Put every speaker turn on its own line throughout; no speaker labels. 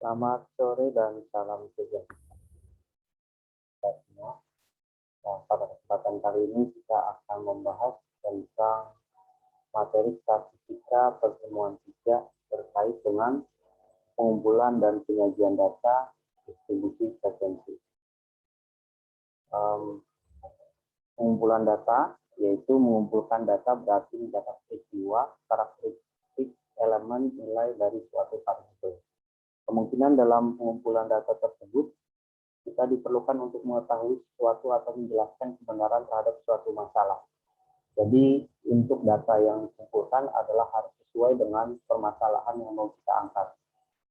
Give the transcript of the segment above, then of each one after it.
Selamat sore dan salam sejahtera. Nah, pada kesempatan kali ini kita akan membahas tentang materi statistika pertemuan 3 terkait dengan pengumpulan dan penyajian data distribusi frekuensi. Pengumpulan data yaitu mengumpulkan data berarti mendapat peristiwa, karakteristik, elemen, nilai dari suatu variabel. Kemungkinan dalam pengumpulan data tersebut kita diperlukan untuk mengetahui sesuatu atau menjelaskan kebenaran terhadap suatu masalah. Jadi untuk data yang dikumpulkan adalah harus sesuai dengan permasalahan yang mau kita angkat.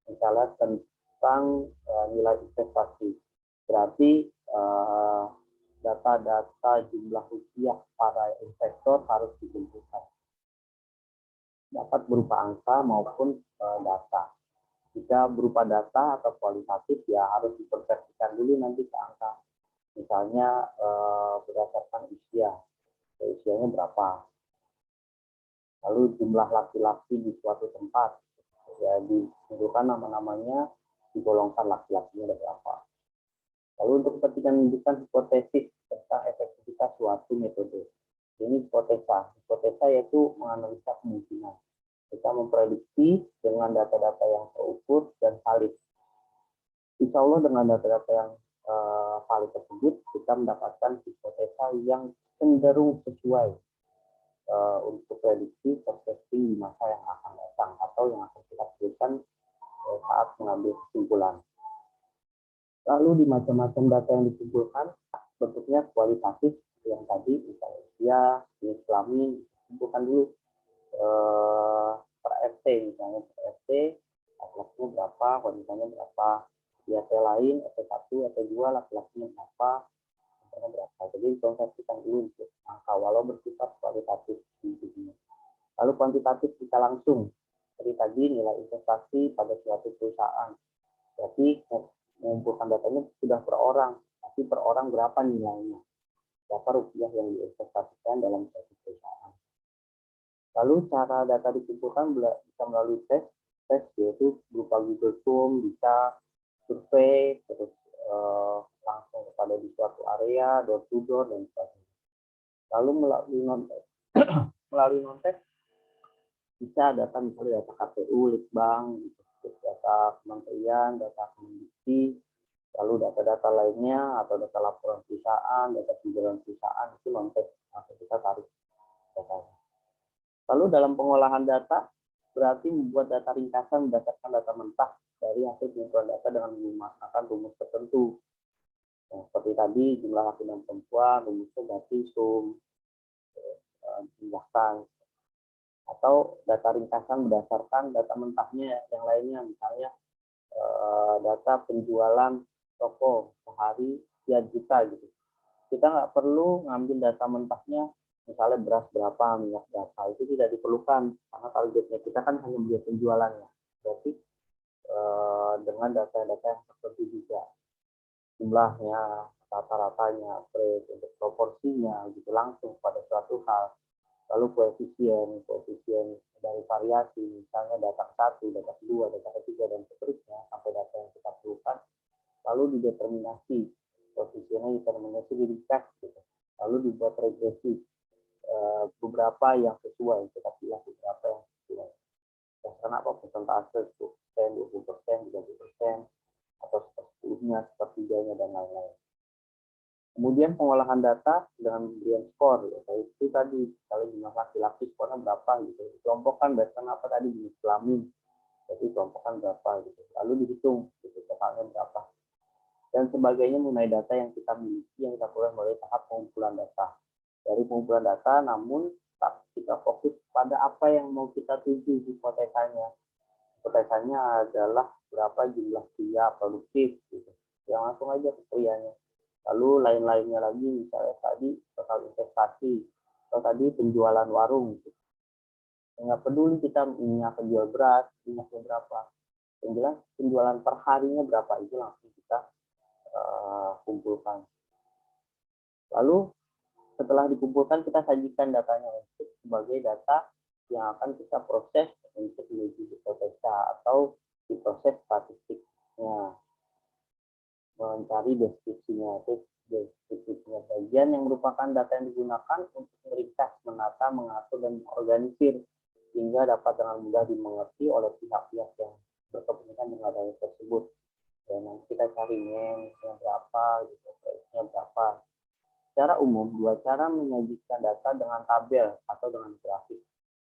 Misalnya tentang nilai investasi, berarti data-data jumlah rupiah para investor harus dikumpulkan. Dapat berupa angka maupun data. Jika berupa data atau kualitatif ya harus dikonversikan dulu nanti ke angka. Misalnya berdasarkan usianya berapa. Lalu jumlah laki-laki di suatu tempat ya ditunjukkan nama-namanya, digolongkan laki-lakinya ada berapa. Lalu untuk kepentingan menunjukkan hipotesis tentang efektivitas suatu metode. Ini hipotesa. Hipotesa yaitu menganalisa kemungkinan. Kita memprediksi dengan data-data yang terukur dan valid. Insya Allah dengan data-data yang valid tersebut, kita mendapatkan hipotesa yang cenderung sesuai untuk prediksi persepsi di masa yang akan datang atau yang akan kita sebutkan saat mengambil kesimpulan. Lalu di macam-macam data yang dikumpulkan, bentuknya kualitatif yang tadi, misalnya usia, jenis kelamin, dikumpulkan dulu per RT, misalnya per RT, laki-lakinya berapa, wanitanya berapa, di RT lain, RT 1, RT 2, laki-lakinya berapa, wanitanya berapa. Jadi konversikan dulu untuk angka, walau bersifat kualitatif. Lalu kuantitatif kita langsung, seperti tadi nilai investasi pada suatu perusahaan. Berarti mengumpulkan datanya sudah per orang, tapi per orang berapa nilainya, berapa rupiah yang diinvestasikan dalam suatu perusahaan. Lalu cara data dikumpulkan bisa melalui tes yaitu berupa Google Form, bisa survei, terus langsung kepada di suatu area, door to door, dan sebagainya. Lalu melalui non-tes bisa data misalnya data KPU, Litbang, data kementerian, data Kemendikti, lalu data-data lainnya atau data laporan perusahaan, data penjualan perusahaan, itu non-tes langsung kita tarik datanya. Lalu dalam pengolahan data, berarti membuat data ringkasan berdasarkan data mentah dari hasil pengumpulan data dengan menggunakan rumus tertentu. Nah, seperti tadi, jumlah laki dan perempuan, rumusnya berarti sum, jumlahkan. Atau data ringkasan berdasarkan data mentahnya yang lainnya, misalnya data penjualan toko sehari sekian juta gitu. Kita nggak perlu ngambil data mentahnya, misalnya beras berapa, minyak berapa, itu tidak diperlukan karena targetnya kita kan hanya melihat penjualannya. Berarti dengan data-data yang tertentu juga, jumlahnya, rata-ratanya, untuk proporsinya, gitu langsung pada suatu hal. Lalu koefisien dari variasi, misalnya data ke-1, data ke-2, data ke-3, dan seterusnya, sampai data yang kita perlukan, lalu dideterminasi, koefisiennya dideterminasi di ringkas, gitu. Lalu dibuat regresi, beberapa yang sesuai, kita pilih beberapa yang sesuai. Karena apa? Persentase 10%, 20%, 30%, atau sepertiganya, sepertiganya, dan lain-lain. Kemudian pengolahan data dengan pemberian skor, yaitu tadi kalau jumlah laki-laki skornya berapa gitu. Kelompokkan berdasarkan apa tadi, jenis kelamin, jadi kelompokkan berapa gitu. Lalu dihitung gitu, totalnya berapa. Dan sebagainya mengenai data yang kita miliki yang kita peroleh melalui tahap pengumpulan data. Dari pengumpulan data, namun kita fokus pada apa yang mau kita tuju hipotesanya. Hipotesanya adalah berapa jumlah pria produktif gitu. Yang langsung aja ke prianya. Lalu lain-lainnya lagi, misalnya tadi total investasi, atau tadi penjualan warung. Gitu. Nggak peduli kita minyak jual beras, minyaknya berapa. Yang jelas penjualan per harinya berapa, itu langsung kita kumpulkan. Lalu setelah dikumpulkan, kita sajikan datanya untuk sebagai data yang akan kita proses untuk menuju hipotesa atau diproses statistik. Ya, mencari deskripsinya. Deskripsinya bagian yang merupakan data yang digunakan untuk meringkas, menata, mengatur, dan mengorganisir sehingga dapat dengan mudah dimengerti oleh pihak-pihak yang berkepentingan dengan data tersebut. Dan nanti kita cari name-nya berapa, gitu, price-nya berapa. Secara umum, dua cara menyajikan data dengan tabel atau dengan grafik.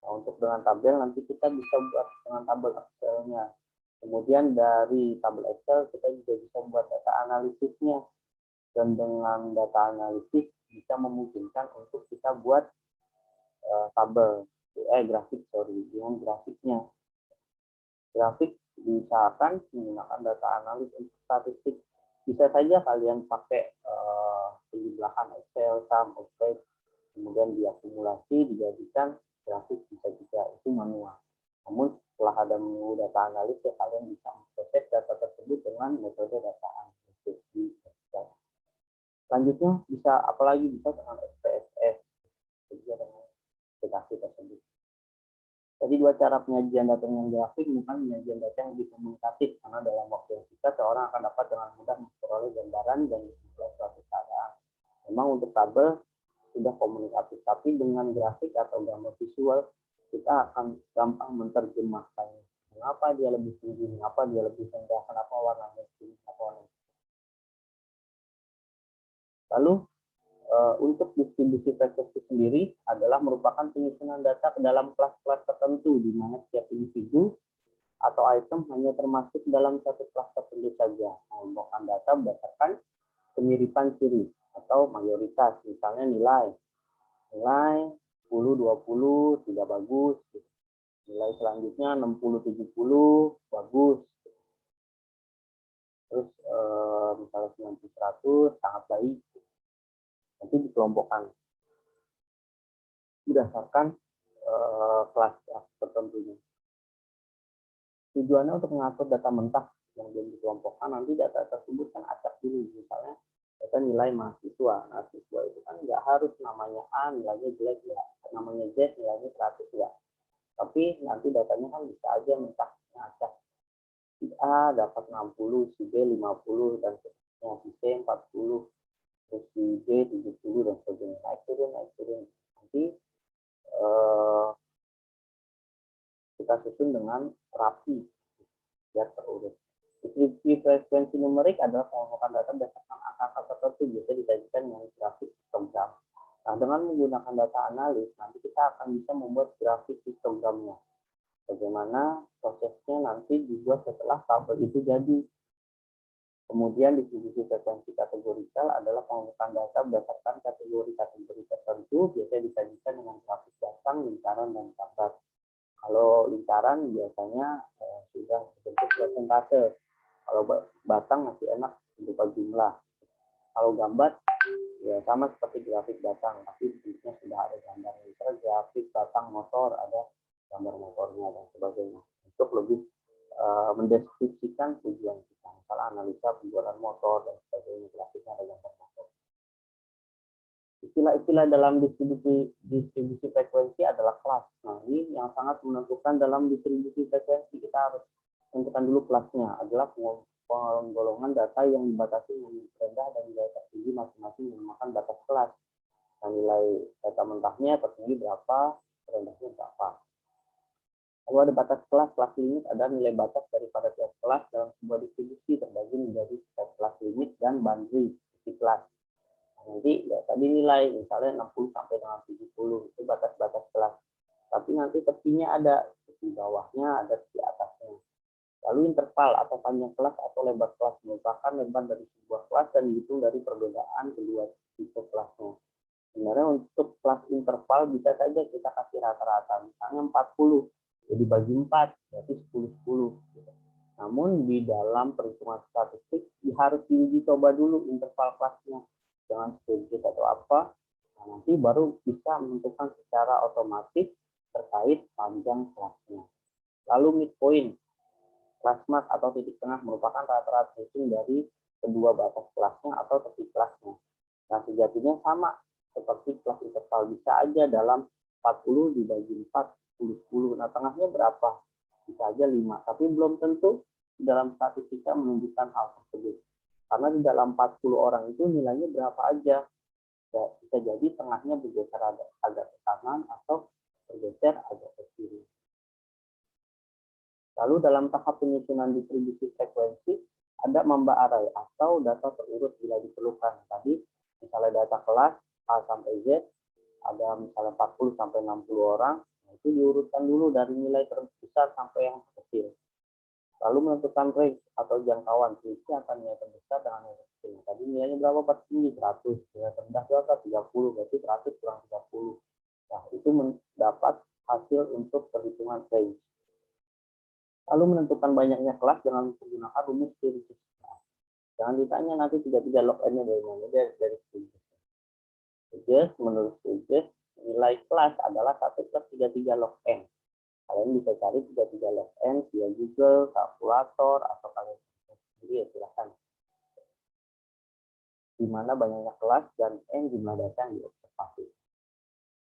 Nah, untuk dengan tabel nanti kita bisa buat dengan tabel Excel-nya. Kemudian dari tabel Excel kita juga bisa buat data analisisnya. Dan dengan data analisis bisa memungkinkan untuk kita buat tabel, grafik, dengan grafiknya. Grafik diusahakan menggunakan data analis untuk statistik. Bisa saja kalian pakai penjumlahan Excel, sum, offset, kemudian diakumulasi, dijadikan grafik, bisa juga itu manual. Namun setelah ada menu data analis, ya kalian bisa memproses data tersebut dengan metode data analisis di Excel. Selanjutnya bisa apalagi bisa dengan SPSS, juga dengan aplikasi tersebut. Jadi dua cara penyajian data yang grafik bukan penyajian data yang lebih komunikatif, karena dalam waktu yang singkat seorang akan dapat dengan mudah memperoleh gambaran dan menilai suatu keadaan. Memang untuk tabel sudah komunikatif, tapi dengan grafik atau gambar visual kita akan gampang menerjemahkannya. Mengapa dia lebih tinggi, mengapa dia lebih rendah, kenapa warnanya tinggi, kenapa warnanya. Lalu untuk distribusi frekuensi sendiri adalah merupakan penyusunan data ke dalam kelas-kelas tertentu, di mana setiap individu atau item hanya termasuk dalam satu kelas tertentu saja. Mengelompokkan data berdasarkan kemiripan ciri atau mayoritas, misalnya nilai 10, 20 tidak bagus, nilai selanjutnya 60, 70 bagus, terus misalnya 90, 100 sangat baik. Nanti dikelompokkan berdasarkan kelas tertentunya. Tujuannya untuk mengatur data mentah yang belum dikelompokkan. Nanti data tersebut kan acak dulu, misalnya data nilai mahasiswa. Mahasiswa itu kan nggak harus namanya A, nilainya jelek ya, namanya Z, nilainya 100 ya. Tapi nanti datanya kan bisa aja mentah acak. Si A dapat 60, si B 50, dan seterusnya, si C 40, terus si D 70, dan sebagainya. Naik turun. Nanti kita susun dengan rapi biar terurut. Distribusi frekuensi numerik adalah pengelolaan data berdasarkan angka-angka tertentu, biasa disajikan dengan grafik histogram. Nah, dengan menggunakan data analis, nanti kita akan bisa membuat grafik histogramnya. Bagaimana prosesnya nanti dibuat setelah tabel itu jadi. Kemudian distribusi frekuensi kategorikal adalah pengelolaan data berdasarkan kategori-kategori tertentu, biasa disajikan dengan grafik batang, lingkaran, dan gambar. Kalau lingkaran biasanya sudah bentuk persentase. Kalau batang masih enak berupa jumlah. Kalau gambar ya sama seperti grafik batang, tapi bentuknya sudah ada gambar. Misalnya grafik batang motor, ada gambar motornya dan sebagainya. Untuk lebih mendeskripsikan tujuan kita. Misalnya analisa penjualan motor dan sebagainya, grafiknya ada gambar motor. Istilah-istilah dalam distribusi frekuensi adalah kelas. Nah, ini yang sangat menentukan dalam distribusi frekuensi. Kita harus tentukan dulu kelasnya, adalah penggolongan data yang dibatasi dengan rendah dan nilai tertinggi masing-masing menggunakan batas kelas. Nah, nilai data mentahnya tertinggi berapa, rendahnya berapa. Lalu ada batas kelas limit, ada nilai batas daripada tiap kelas dalam sebuah distribusi terbagi menjadi kelas limit dan boundary di kelas. Nanti ya tadi nilai misalnya 60 sampai dengan 70 itu batas-batas kelas. Tapi nanti tepinya ada, tepi bawahnya ada, di atasnya. Lalu interval atau panjang kelas atau lebar kelas merupakan lebar dari sebuah kelas dan dihitung dari perbedaan kedua tipe kelasnya. Sebenarnya untuk kelas interval bisa saja kita kasih rata-rata, misalnya 40, jadi bagi 4, berarti 10-10. Namun di dalam perhitungan statistik harus diuji coba dulu interval kelasnya dengan spreadsheet atau apa, nah, nanti baru bisa menentukan secara otomatis terkait panjang kelasnya. Lalu midpoint, kelas mat atau titik tengah merupakan rata-rata hitung dari kedua batas kelasnya atau tepi kelasnya. Nah, sejatinya sama seperti kelas interval, bisa aja dalam 40 dibagi 4, 10-10. Nah, tengahnya berapa? Bisa aja 5, tapi belum tentu dalam statistika menunjukkan hal tersebut. Karena di dalam 40 orang itu nilainya berapa aja. Ya, bisa jadi tengahnya bergeser agak ke kanan atau bergeser agak ke kiri. Lalu dalam tahap penyusunan distribusi frekuensi, ada Mamba array atau data terurut bila diperlukan. Tadi misalnya data kelas A sampai Z, ada misalnya 40 sampai 60 orang, nah itu diurutkan dulu dari nilai terbesar sampai yang kecil. Lalu menentukan range atau jangkauan, selisih antara nilai terbesar dengan nilai terkecil. Tadi nilainya berapa? Tinggi 100, nilai terendah berapa? 30, berarti 100 kurang 30. Nah, itu mendapat hasil untuk perhitungan range. Lalu menentukan banyaknya kelas dengan menggunakan rumus Sturges. Nah, jangan ditanya nanti 33 log n-nya dari mana, dari Sturges. Sturges, menurut Sturges, nilai kelas adalah 1 plus 33 log n. Kalian bisa cari 33 log n via Google, kalkulator, atau kalian sendiri ya silahkan. Di mana banyaknya kelas dan n jumlah data yang diobservasi.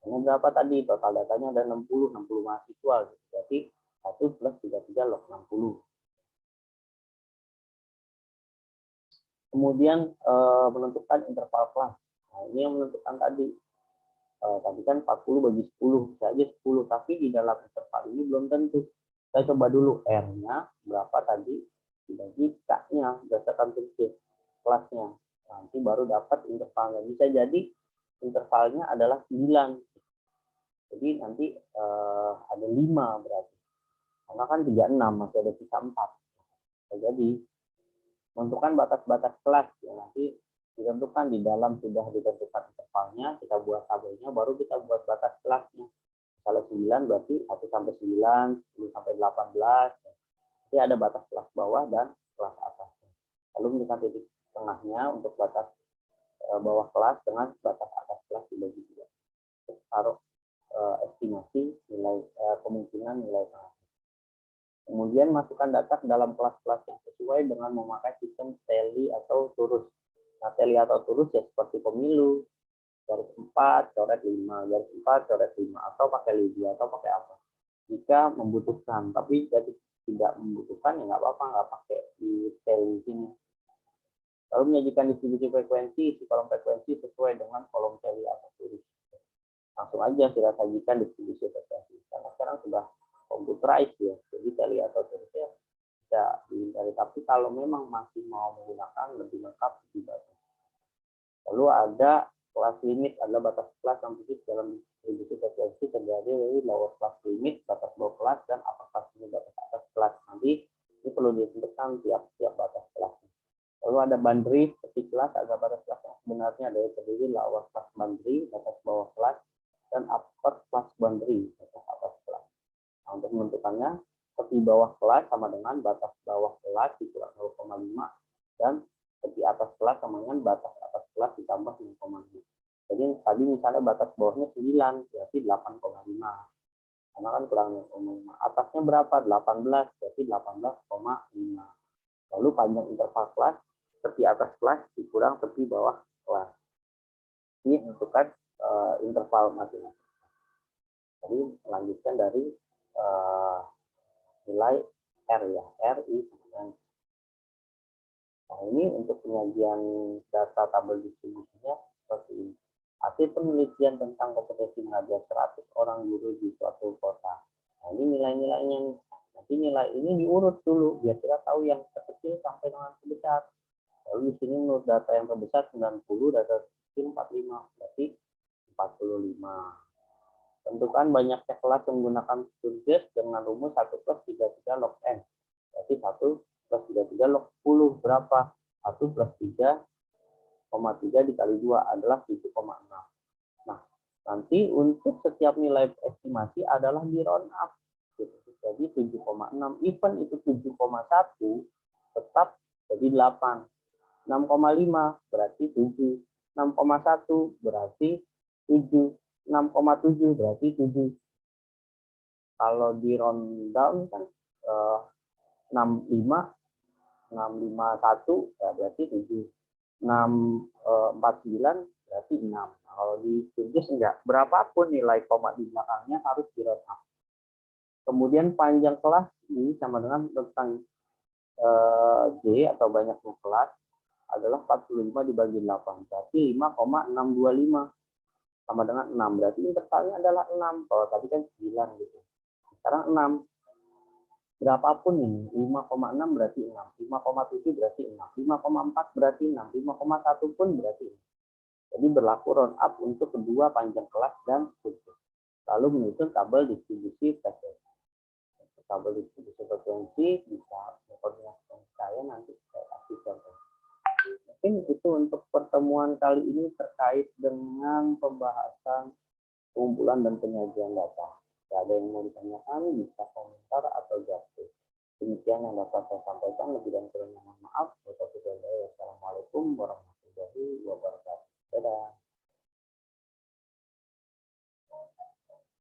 Ini berapa tadi? Total datanya ada 60 mahasiswa. Jadi 1 plus 33 log 60. Kemudian menentukan interval kelas. Nah, ini yang menentukan tadi. Tadi kan 40 bagi 10, bisa aja 10. Tapi di dalam interval ini belum tentu. Kita coba dulu R-nya berapa tadi, dibagi K-nya, berdasarkan prinsip kelasnya. Nanti baru dapat intervalnya. Bisa jadi intervalnya adalah 9. Jadi nanti ada 5 berarti. Karena kan 36, masih ada sisa 4. Jadi menentukan batas-batas kelas ya, nanti ditentukan di dalam sudah ditentukan intervalnya, kita buat tabelnya, baru kita buat batas kelasnya. Kalau 9 berarti 1 sampai 9, 10 sampai 18. Jadi ada batas kelas bawah dan kelas atasnya. Lalu menentukan titik tengahnya untuk batas bawah kelas dengan batas atas kelas dibagi 2. Taruh estimasi nilai kemungkinan nilai tengah. Kemudian masukkan data ke dalam kelas-kelas yang sesuai dengan memakai sistem tally atau turus. Nah, tally atau turus ya seperti pemilu, garis 4, coret 5, garis 4, coret 5, atau pakai Lydia, atau pakai apa. Jika membutuhkan, tapi jika tidak membutuhkan ya nggak apa-apa, nggak pakai di tally sini. Lalu menyajikan distribusi frekuensi, isi kolom frekuensi sesuai dengan kolom tally atau turus. Langsung aja kita sajikan distribusi frekuensi. Karena sekarang sudah computerized ya, jadi tally atau turusnya bisa dihindari. Tapi kalau memang masih mau menggunakan lebih lengkap, lebih bagus. Lalu ada kelas limit, adalah batas kelas yang khusus dalam distribusi frekuensi terdiri dari lower class limit, batas bawah kelas, dan upper class limit, batas atas kelas. Nanti ini perlu ditentukan tiap batas kelas. Lalu ada boundary seperti kelas, ada batas kelas yang sebenarnya ada terdiri lower class boundary, batas bawah kelas, dan upper class boundary, batas atas kelas. Nah, untuk menentukannya, tepi bawah kelas sama dengan batas bawah kelas dikurang 0,5 dan tepi atas kelas sama dengan batas atas kelas ditambah 0,5. Jadi tadi misalnya batas bawahnya 9, berarti 8,5. Karena kan kurang 0,5. Atasnya berapa? 18, berarti 18,5. Lalu panjang interval kelas, tepi atas kelas dikurang tepi bawah kelas. Ini menentukan interval masing-masing. Jadi melanjutkan dari nilai R ya, RI. Nah, ini untuk penyajian data tabel distribusinya seperti ini. Hasil penelitian tentang kompetensi mengajar 100 orang guru di suatu kota. Nah, ini nilai-nilainya nih. Nanti nilai ini diurut dulu biar kita tahu yang terkecil sampai dengan terbesar. Lalu di sini menurut data yang terbesar 90, data terkecil 45, berarti 45. Tentukan banyaknya kelas menggunakan Sturges dengan rumus 1 plus 33 log n. Berarti 1 plus 33 log 10 berapa? 1 plus 3,3 dikali 2 adalah 7,6. Nah, nanti untuk setiap nilai estimasi adalah di round up. Jadi 7,6. Even itu 7,1 tetap jadi 8. 6,5 berarti 7. 6,1 berarti 7. 6,7 berarti 7. Kalau di round down kan 65, 651 ya berarti 7. 649 berarti 6. Nah, kalau di Sturges enggak. Berapapun nilai koma di belakangnya harus di round up. Kemudian panjang kelas ini sama dengan tentang J atau banyaknya kelas adalah 45 dibagi 8. Berarti 5,625 sama dengan 6. Berarti intervalnya adalah 6. Kalau tadi kan 9 gitu. Sekarang 6. Berapapun ini, 5,6 berarti 6. 5,7 berarti 6. 5,4 berarti 6. 5,1 pun berarti 6. Jadi berlaku round up untuk kedua panjang kelas dan kursus. Lalu menyusun tabel distribusi frekuensi. Tabel distribusi frekuensi bisa koordinasikan saya nanti saya kasih contoh. Mungkin itu untuk pertemuan kali ini terkait dengan pembahasan pengumpulan dan penyajian data. Jika ada yang mau ditanyakan, bisa komentar atau japri. Demikian yang dapat saya sampaikan. Lebih dan kurangnya mohon maaf. Wassalamualaikum warahmatullahi wabarakatuh. Dadah.